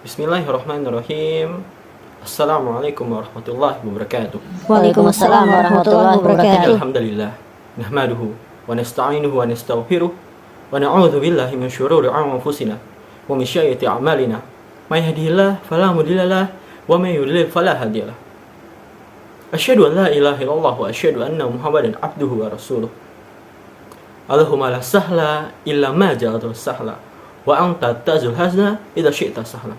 Bismillahirrahmanirrahim. Assalamualaikum warahmatullahi wabarakatuh. Waalaikumsalam warahmatullahi wabarakatuh. Alhamdulillah. Nahmaduhu wa nasta'inuhu wa nastaghfiruh wa na'udzu billahi min syururi anfusina wa min sayyiati a'malina. May yahdihillahu fala mudilla lahu wa may yudlil fala hadiya lahu. Asyhadu an la ilaha illallah wa asyhadu anna Muhammadan abduhu wa rasuluh. Allahumma la sahla illa ma ja'altahu sahla wa anta tazul hazna idza syi'ta sahla.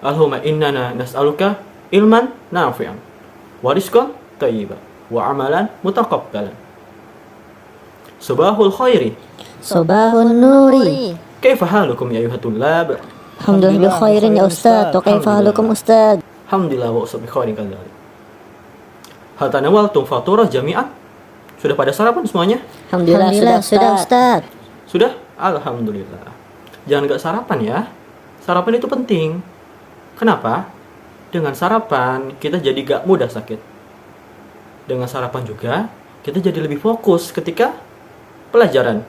Allahumma innana nas'aluka ilman nafi'an wa rizqan thayyiban wa amalan mutaqabbalan. Subahul khairi. Sobahun nuri. Kaifa halukum ya ayuhat tullab? Alhamdulillah bi khairin ya Ustaz. Wa kaifa halukum Ustaz? Alhamdulillah wa usab bi khairin kadzalik. Hal tanawaltum faturah jami'an? Sudah pada sarapan semuanya? Alhamdulillah sudah Ustaz. Sudah? Alhamdulillah. Jangan gak sarapan ya. Sarapan itu penting. Kenapa? Dengan sarapan kita jadi gak mudah sakit. Dengan sarapan juga kita jadi lebih fokus ketika pelajaran.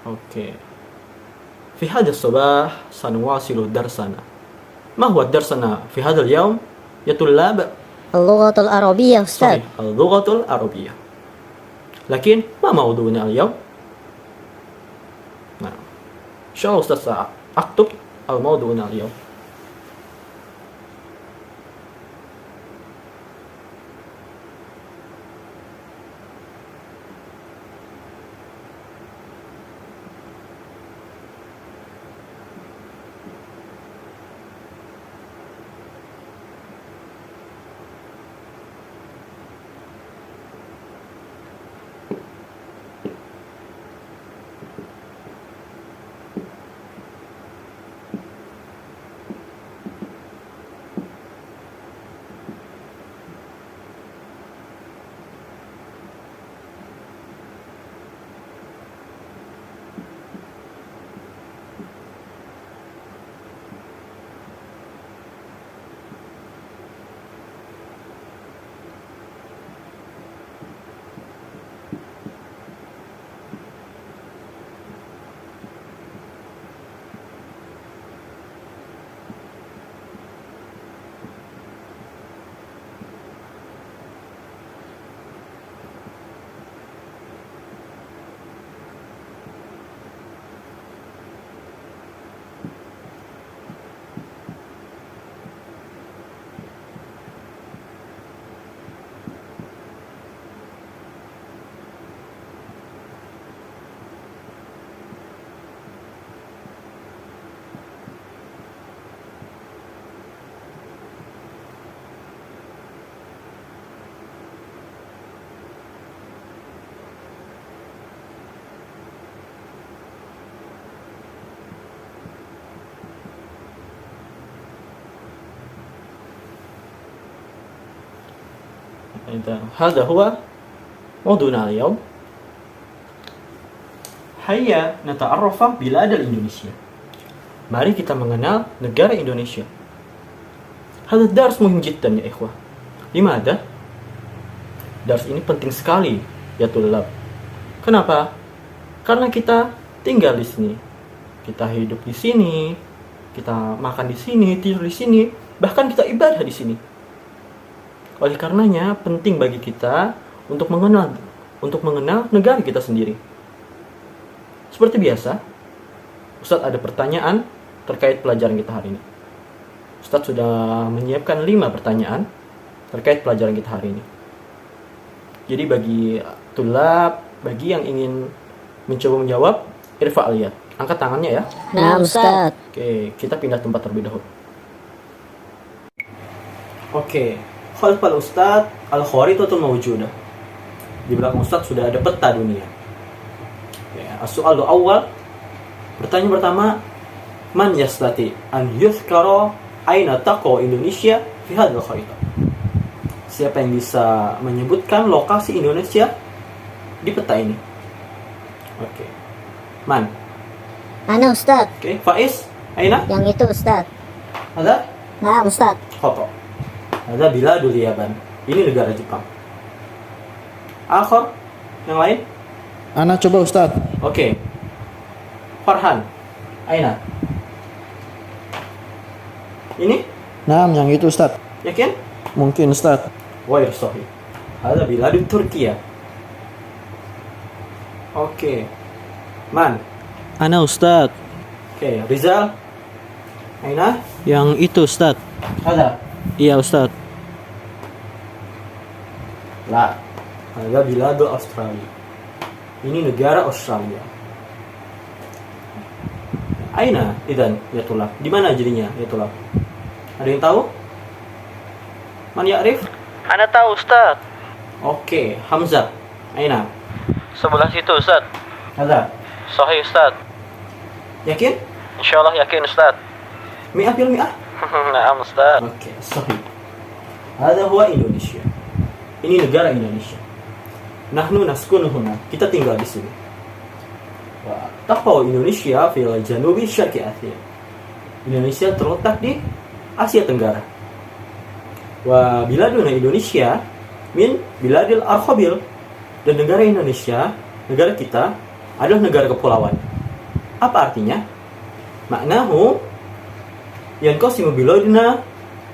Oke. Fi hadzal sabah sanuwasilu darsana. Ma huwa darsana fi hadzal yaum ya tullab? Al-lughatul arabiyyah Ustaz. Sahih, al-lughatul arabiyyah. Lakin ma mawdu'una al-yawm? Nah, insyaallah Ustaz aktub al-mawdu'una al-yawm. هذا هو موضوعنا اليوم. Hayya nata'arrafa bilad Indonesia. Mari kita mengenal negara Indonesia. Hadha dars muhim jiddan ya ikhwah. Limada? Dars ini penting sekali ya tulab. Kenapa? Karena kita tinggal di sini. Kita hidup di sini, kita makan di sini, tidur di sini, bahkan kita ibadah di sini. Oleh karenanya penting bagi kita untuk mengenal negara kita sendiri. Seperti biasa, Ustadz ada pertanyaan terkait pelajaran kita hari ini. Ustadz sudah menyiapkan 5 pertanyaan terkait pelajaran kita hari ini. Jadi bagi tulab, bagi yang ingin mencoba menjawab, irfa aliyat. Angkat tangannya ya. Nah Ustaz. Oke, kita pindah tempat terlebih dahulu. Oke. Khalfal Ustadz al-kharitatul mawjudah. Di belakang Ustadz sudah ada peta dunia. Ya, as-su'alu awal. Pertanyaan pertama, man yastati an yuzkara aina taqa Indonesia fi hadzal kharitah? Siapa yang bisa menyebutkan lokasi Indonesia di peta ini? Oke. Man? Ana Ustaz. Oke, Faiz, aina? Yang itu Ustaz. Ada? Nah Ustaz. Khata. Ada biladul Yaban. Ini negara Jepang. Akhir, yang lain? Ana coba Ustaz. Oke. Farhan, aina? Ini? Naam, yang itu Ustaz. Yakin? Mungkin Ustaz. غير صحيح. هذا بلاد تركيا. اوكي. من؟ Ana Ustaz. اوكي. رزال. أين؟ Yang itu Ustaz. هذا. Iya Ustaz. لا. هذا بلاد أستراليا. ini negara Australia. Aina idan ya tulab. Di mana jadinya ya tulab? Ada yang tahu? Man ya'rif? Ana tahu Ustaz. Oke, Hamzah. Aina? Sebelah situ Ustaz. Ada. Sahih Ustaz. Yakin? Insyaallah yakin Ustaz. 100%? Naam Ustaz. Oke, sahih. Hada huwa Indonesia. Ini negara Indonesia. Nahnu naskunu huna. Kita tinggal di sini. Wa taqwa Indonesia fil janubi syarqi Asia. Indonesia terletak di Asia Tenggara. Wa biladuna Indonesia min biladil arkhabil. Dan negara Indonesia, negara kita adalah negara kepulauan. Apa artinya? Maknahu yanqasimu biladuna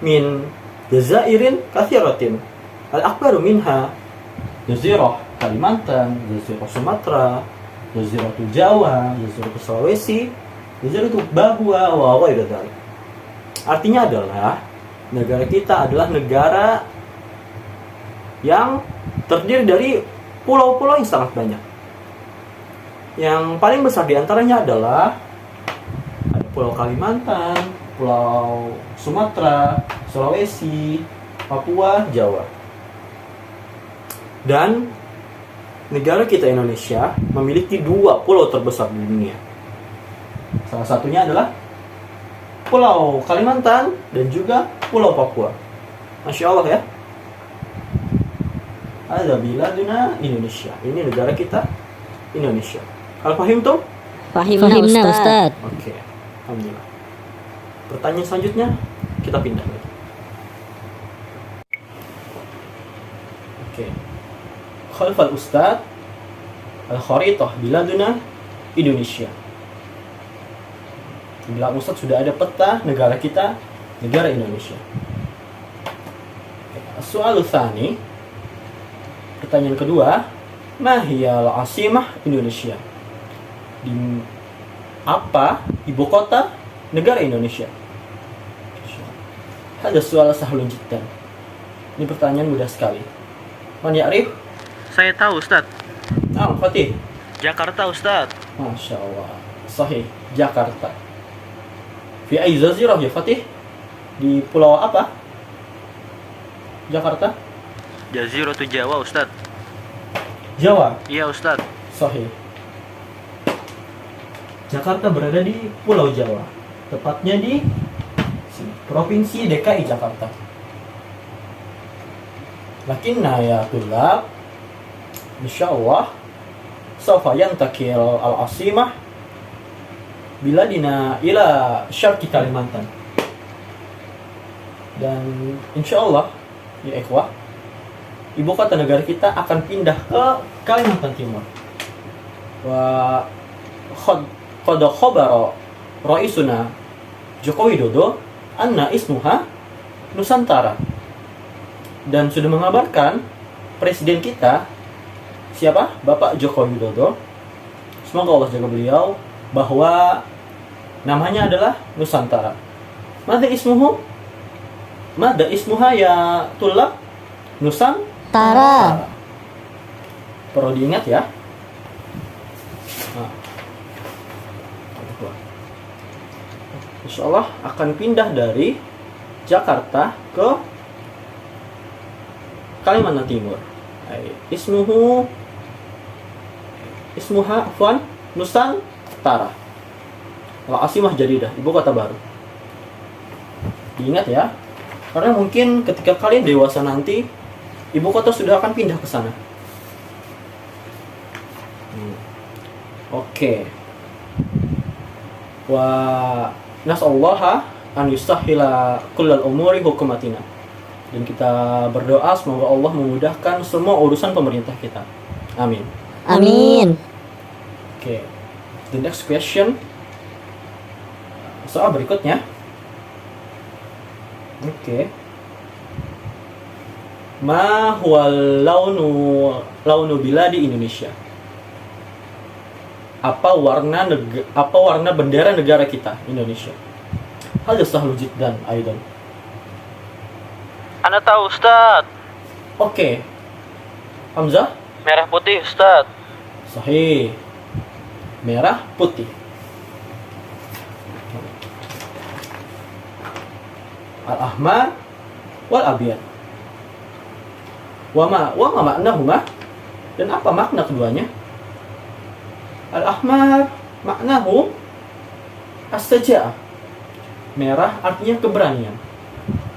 min jazairin katsiratin. Al-akbaru minha Jazirah Kalimantan, Jazirah Sumatera, Jazirah Jawa, Jazirah Sulawesi, Jazirah Papua, wa ghairu dzalik. Artinya adalah negara kita adalah negara yang terdiri dari pulau-pulau yang sangat banyak. Yang paling besar di antaranya adalah ada Pulau Kalimantan, Pulau Sumatera, Sulawesi, Papua, Jawa. Dan negara kita Indonesia memiliki 2 pulau terbesar di dunia. Salah satunya adalah Pulau Kalimantan dan juga Pulau Papua. Masya Allah ya. Ada biladuna Indonesia. Ini negara kita Indonesia. Kalau paham tuh? Fahimna Ustaz. Oke, alhamdulillah. Pertanyaan selanjutnya kita pindah lagi. Oke. Khalfal Ustaz Al-Kharitah biladuna Indonesia. Bila Ustaz sudah ada peta negara kita, negara Indonesia. Soal tsani, pertanyaan kedua, ma hiya al-asimah Indonesia? Di apa ibu kota negara Indonesia? Ada soal sahlun jiddan. Ini pertanyaan mudah sekali. Man ya'rif? Saya tahu Ustaz. Fatih. Jakarta Ustaz. Masya Allah. Sahih. Jakarta. Fi ay jazirah ya Fatih? Di pulau apa? Jakarta? Jazirah Jawa Ustaz. Jawa. Iya Ustaz. Sahih. Jakarta berada di Pulau Jawa. Tepatnya di sini, Provinsi DKI Jakarta. Lakinna ya tulab, insyaallah sawfa yantakil al-asimah biladina ila syarqi Kalimantan. Dan insyaallah ya ikhwah, ibu kota negara kita akan pindah ke Kalimantan Timur. Wa qad khabara raisuna Joko Widodo anna ismuha Nusantara. Dan sudah mengabarkan presiden kita siapa? Bapak Joko Widodo. Semoga Allah jaga beliau, bahwa namanya adalah Nusantara. Mada ismuhu? Mada ismuha ya tulab? Nusantara. Perlu diingat ya. Nah. Insyaallah akan pindah dari Jakarta ke Kalimantan Timur. Ismuha afwan Nusantara. Al-Asimah Jadidah, ibu kota baru. Diingat ya. Karena mungkin ketika kalian dewasa nanti, ibu kota sudah akan pindah ke sana. Oke. Wa nas'allaha an yustahila kullal umuri hukumatina. Dan kita berdoa semoga Allah memudahkan semua urusan pemerintah kita. Amin. Amin. Oke. The next question. Soal berikutnya. Oke. Ma huwal launu biladi Indonesia? Apa warna bendera negara kita Indonesia? Hada sahlu jiddan aidan. Ana tahu Ustaz. Oke. Hamzah? Merah putih Ustaz. Sahih. Merah putih. Al-ahmar wal abyad. Wa ma maknahuma? Dan apa makna keduanya? Al-ahmar maknahu as-saja'ah. Merah artinya keberanian.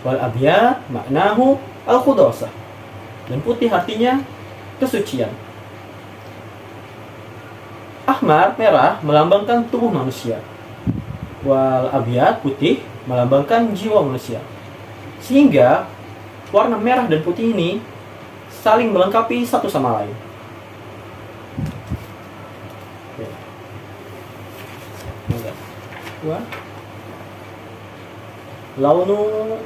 Wal abyad maknahu al-khudasah. Dan putih artinya kesucian. Ahmar merah melambangkan tubuh manusia. Wal abyad putih melambangkan jiwa manusia. Sehingga warna merah dan putih ini saling melengkapi satu sama lain. Launu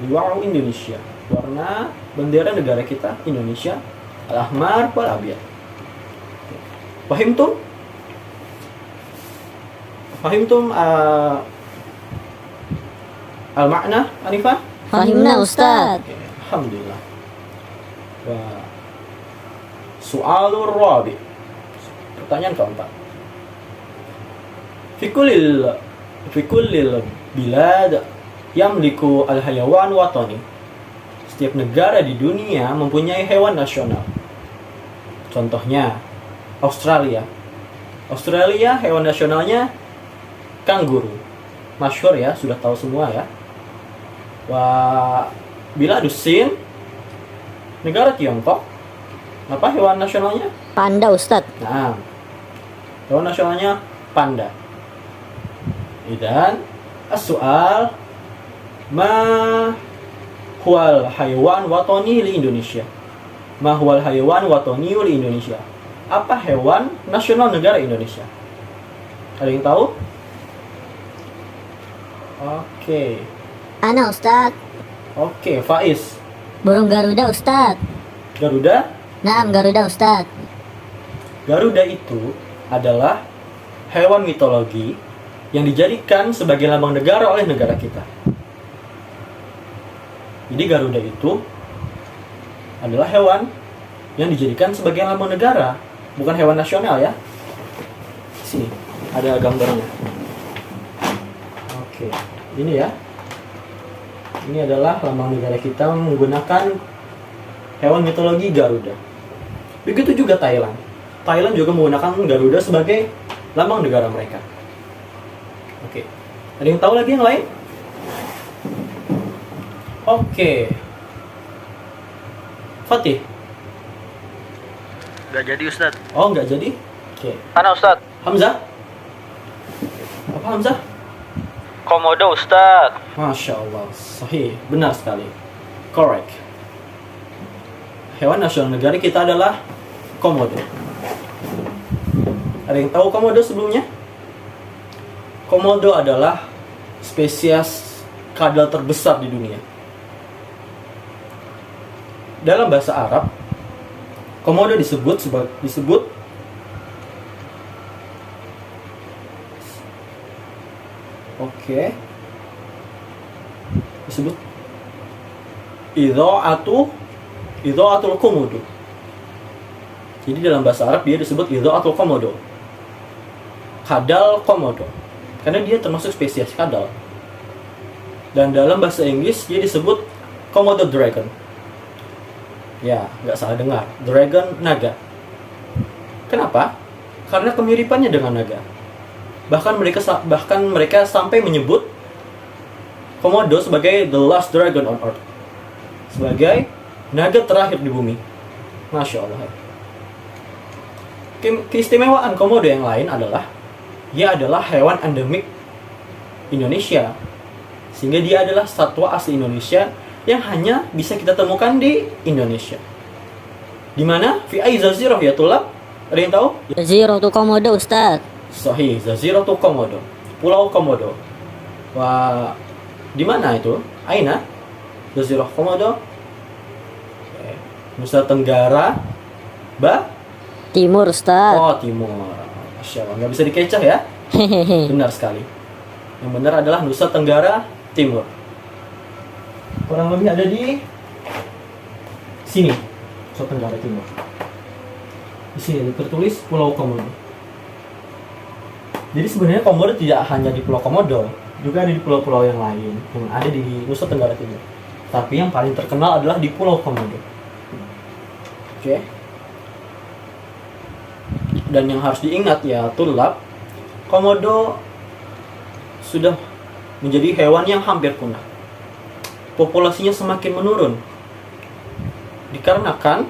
liwa'u Indonesia. Warna bendera negara kita Indonesia. Al-ahmar wal abyad. Fahimtum? Fahimtum al-makna, Anifah? Fahimna Ustaz. Oke, alhamdulillah. Wa su'alur rabi. Pertanyaan keempat. Fi kullil bilad yamliku al-hayawan watani. Setiap negara di dunia mempunyai hewan nasional. Contohnya Australia. Australia hewan nasionalnya kanguru. Masyhur ya, sudah tahu semua ya. Biladus Sin, negara Tiongkok. Apa hewan nasionalnya? Panda Ustaz. Nah, hewan nasionalnya panda. Dan as-su'al ma huwal haywan watani li Indonesia? Ma huwal haywan watani li Indonesia? Apa hewan nasional negara Indonesia? Ada yang tahu? Oke. Ana Ustaz. Oke, Faiz. Burung Garuda Ustaz. Garuda? Naam Garuda Ustaz. Garuda itu adalah hewan mitologi yang dijadikan sebagai lambang negara oleh negara kita. Jadi Garuda itu adalah hewan yang dijadikan sebagai lambang negara, bukan hewan nasional ya. Sini ada gambarnya. Oke, ini ya. Ini adalah lambang negara kita menggunakan hewan mitologi Garuda. Begitu juga Thailand. Thailand juga menggunakan Garuda sebagai lambang negara mereka. Oke. Ada yang tahu lagi yang lain? Oke. Fatih. Gak jadi Ustaz. Oh, nggak jadi? Oke. Ana Ustaz. Hamzah? Apa Hamzah? Komodo Ustaz. Masya Allah. Sahih. Benar sekali. Correct. Hewan nasional negara kita adalah komodo. Ada yang tahu komodo sebelumnya? Komodo adalah spesies kadal terbesar di dunia. Dalam bahasa Arab, komodo disebut idha'atul komodo. Jadi dalam bahasa Arab dia disebut idha'atul komodo. Kadal komodo. Karena dia termasuk spesies kadal. Dan dalam bahasa Inggris dia disebut Komodo dragon. Ya, nggak salah dengar. Dragon naga. Kenapa? Karena kemiripannya dengan naga. Bahkan mereka sampai menyebut Komodo sebagai the last dragon on earth. Sebagai naga terakhir di bumi. Masya Allah. Keistimewaan komodo yang lain adalah dia adalah hewan endemik Indonesia, sehingga dia adalah satwa asli Indonesia yang hanya bisa kita temukan di Indonesia. Di mana? Fi ai jazirah ya tulab? Ada yang tahu? Jaziratu Komodo Ustaz. Sahih, Jaziratu Komodo, Pulau Komodo. Wah, Di mana itu? Aina? Jazirah Komodo? Oke. Nusa Tenggara? Timur, Ustaz. Oh, timur. Masya Allah, nggak bisa dikecoh ya? Hehehe. Benar sekali. Yang benar adalah Nusa Tenggara Timur. Kurang lebih ada di sini, Nusa Tenggara Timur. Di sini tertulis Pulau Komodo. Jadi sebenarnya Komodo tidak hanya di Pulau Komodo, juga ada di pulau-pulau yang lain yang ada di Nusa Tenggara Timur. Tapi yang paling terkenal adalah di Pulau Komodo. Oke. Dan yang harus diingat ya, tulab, Komodo sudah menjadi hewan yang hampir punah. Populasinya semakin menurun. Dikarenakan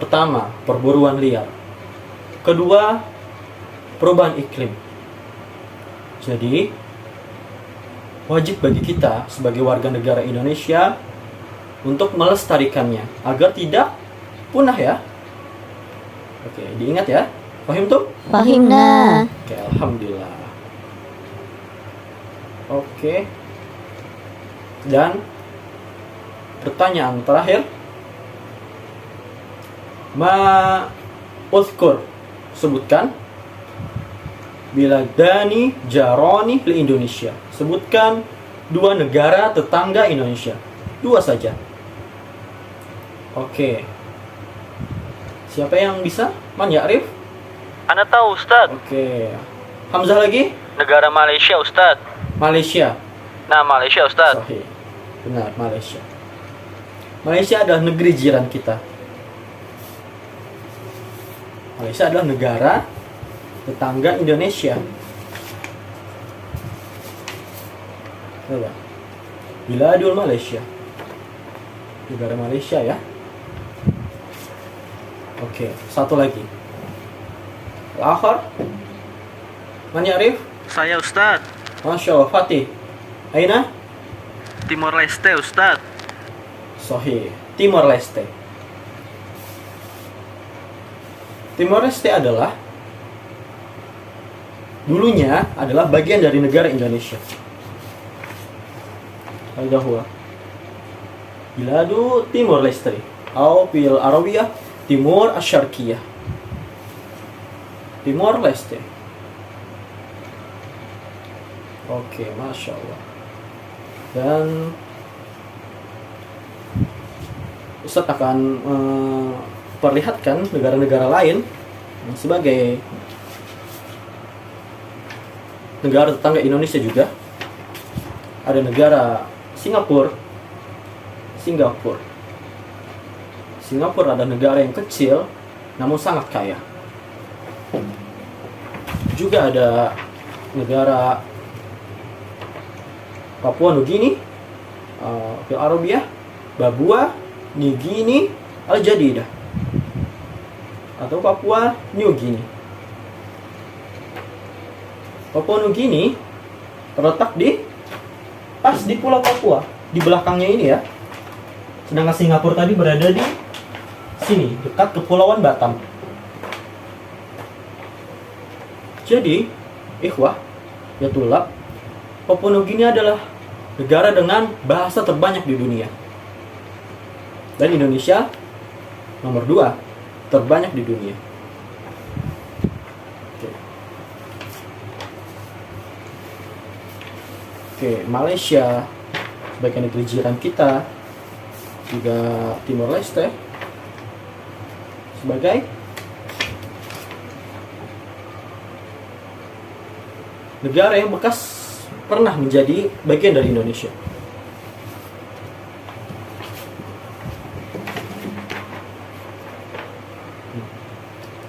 pertama, perburuan liar. Kedua, perubahan iklim. Jadi, wajib bagi kita sebagai warga negara Indonesia untuk melestarikannya agar tidak punah ya. Oke, diingat ya. Paham tuh? Fahimna. Oke, alhamdulillah. Oke. Dan pertanyaan terakhir. Uzkur, sebutkan biladani jaroni li Indonesia. Sebutkan 2 negara tetangga Indonesia. 2 saja. Oke. Siapa yang bisa? Man Ya'rif? Ana tahu Ustadz. Oke. Hamzah lagi? Negara Malaysia Ustadz. Malaysia. Nah, Malaysia Ustadz. Sahih. Benar, Malaysia. Malaysia adalah negeri jiran kita. Malaysia adalah negara tetangga Indonesia. Coba. Biladul Malaysia. Negara Malaysia ya. Oke, satu lagi. Al-akhar. Man Ya'rif? Saya Ustadz. Masya Allah, Fatih. Aina? Timor Leste Ustadz. Sahih. Timor Leste. Timor Leste adalah dulunya adalah bagian dari negara Indonesia. Hadza huwa Biladu Timor Leste atau fil Arabiyah Timur Asy-Syarqiyah. Timor Leste. Oke, Masya Allah. Dan Ustadz akan perlihatkan negara-negara lain sebagai negara tetangga Indonesia juga. Ada negara Singapura. Singapura adalah negara yang kecil namun sangat kaya. Juga ada negara Papua Nugini, fil Arabiyah, Babua Nugini Al-Jadidah atau Papua New Guinea. Papua Nugini terletak pas di Pulau Papua, di belakangnya ini ya. Sedangkan Singapura tadi berada di sini, dekat Kepulauan Batam. Jadi, ikhwah, ya tulab, Papua Nugini adalah negara dengan bahasa terbanyak di dunia. Dan Indonesia nomor 2 terbanyak di dunia. Oke, Malaysia sebagai negeri jiran kita, juga Timor Leste sebagai negara yang bekas pernah menjadi bagian dari Indonesia.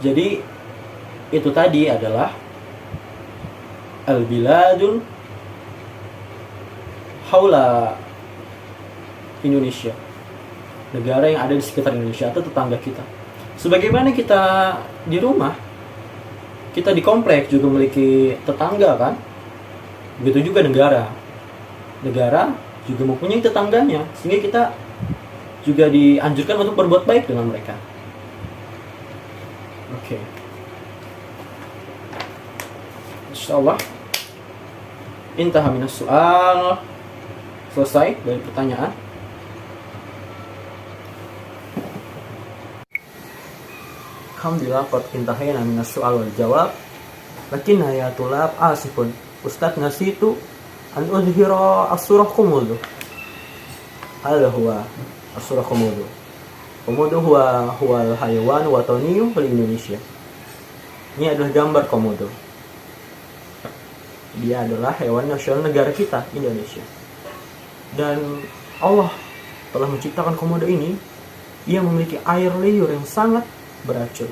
Jadi itu tadi adalah al-biladun haula Indonesia, negara yang ada di sekitar Indonesia atau tetangga kita. Sebagaimana kita di rumah, kita di komplek juga memiliki tetangga kan? Begitu juga negara juga mempunyai tetangganya, sehingga kita juga dianjurkan untuk berbuat baik dengan mereka. Oke. Insyaallah intaha minas soal. Selesai dari pertanyaan. Alhamdulillah qad intahayna min as-su'al wal jawab. Lakinna ya tulab asifun. Ustaz nasitu an udhira as-surah Qumudu. Hada huwa as-surah Qumudu. Komodo huwa al-hayawan wataniyu di Indonesia. Ini adalah gambar komodo. Dia adalah hewan nasional negara kita, Indonesia. Dan Allah telah menciptakan komodo ini. Ia memiliki air liur yang sangat beracun,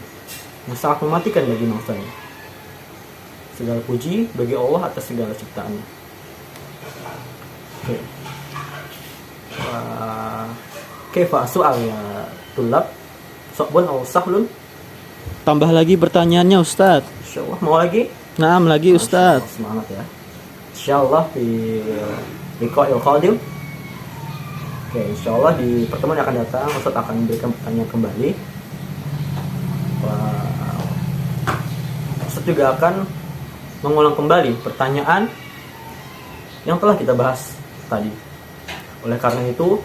yang sangat mematikan bagi mangsanya. Segala puji bagi Allah atas segala ciptaannya. Oke. Kaifa soal ya tulab sokbun atau sahlun. Tambah lagi pertanyaannya Ustadz. Insyaallah mau lagi? Naam lagi Ustadz. Semangat ya. Insyaallah di liqa'il qadim. Oke, insyaallah di pertemuan yang akan datang Ustadz akan memberikan pertanyaan kembali. Ustadz juga akan mengulang kembali pertanyaan yang telah kita bahas tadi. Oleh karena itu,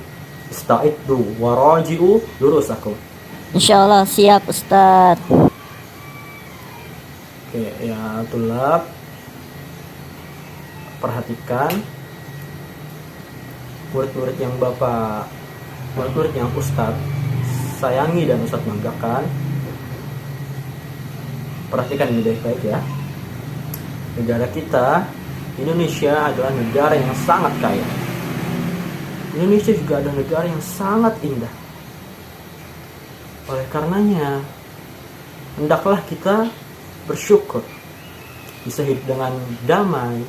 ista'iddu waraji'u durusakum. Insyaallah siap Ustadz. Oke, ya tulab, perhatikan murid-murid yang murid-murid yang Ustadz sayangi dan Ustadz banggakan. Perhatikan ini baik-baik ya. Negara kita, Indonesia adalah negara yang sangat kaya. Indonesia juga adalah negara yang sangat indah. Oleh karenanya, hendaklah kita bersyukur bisa hidup dengan damai,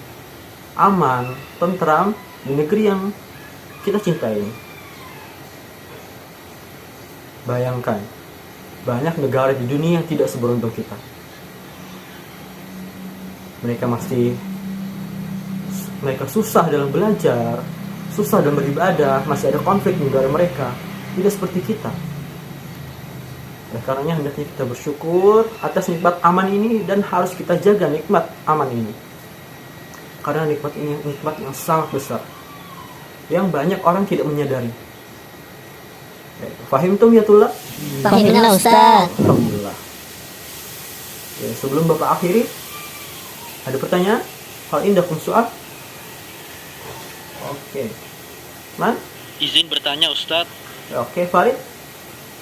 aman, tentram di negeri yang kita cintai ini. Bayangkan, banyak negara di dunia yang tidak seberuntung kita. Mereka susah dalam belajar, susah dalam beribadah, masih ada konflik di negara mereka. Tidak seperti kita. Oleh karenanya hendaknya kita bersyukur atas nikmat aman ini dan harus kita jaga nikmat aman ini. Karena nikmat ini nikmat yang sangat besar, yang banyak orang tidak menyadari. Fahimtum ya tullah? Fahimna Ustadz. Alhamdulillah. Ya, sebelum Bapak akhiri, ada pertanyaan? Hal indakum soal? Oke. Man? Izin bertanya Ustadz. Oke, Farid.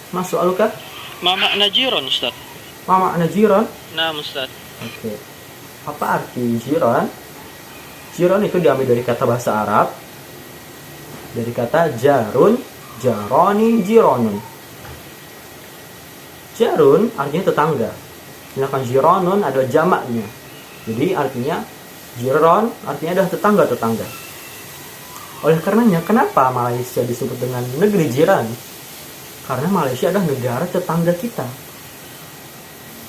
Mas soaluka? Ma makna jiron Ustadz? Mama najiron? Nah Ustadz. Oke. Apa arti jiron? Jiron itu diambil dari kata bahasa Arab. Dari kata jarun, jaroni, jironun. Jarun artinya tetangga. Sedangkan jironun adalah jamaknya. Jadi artinya jiron artinya adalah tetangga-tetangga. Oleh karenanya, kenapa Malaysia disebut dengan negeri jiran? Karena Malaysia adalah negara tetangga kita.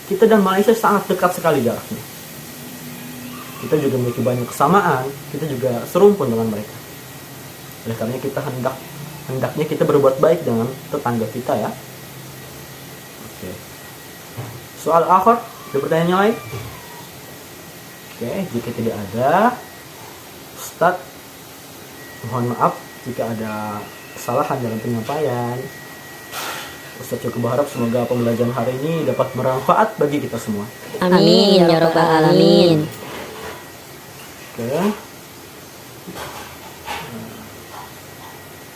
Kita dan Malaysia sangat dekat sekali jaraknya. Kita juga memiliki banyak kesamaan. Kita juga serumpun dengan mereka. Oleh karenanya kita hendaknya kita berbuat baik dengan tetangga kita ya. Oke. Soal akhir, ada pertanyaan yang lain? Oke, jika tidak ada, Ustadz mohon maaf jika ada kesalahan dalam penyampaian. Ustadz juga berharap semoga pembelajaran hari ini dapat bermanfaat bagi kita semua. Amin ya rabbal alamin. Oke.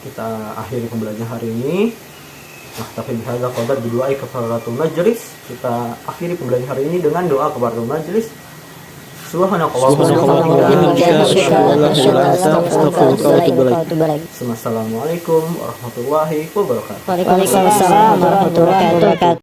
Kita akhiri pembelajaran hari ini. Naktafi bihadza qadar bidu'ai kafaratul majlis. Kita akhiri pembelajaran hari ini dengan doa kafaratul majlis. Assalamualaikum warahmatullahi wabarakatuh. Waalaikumsalam warahmatullahi wabarakatuh.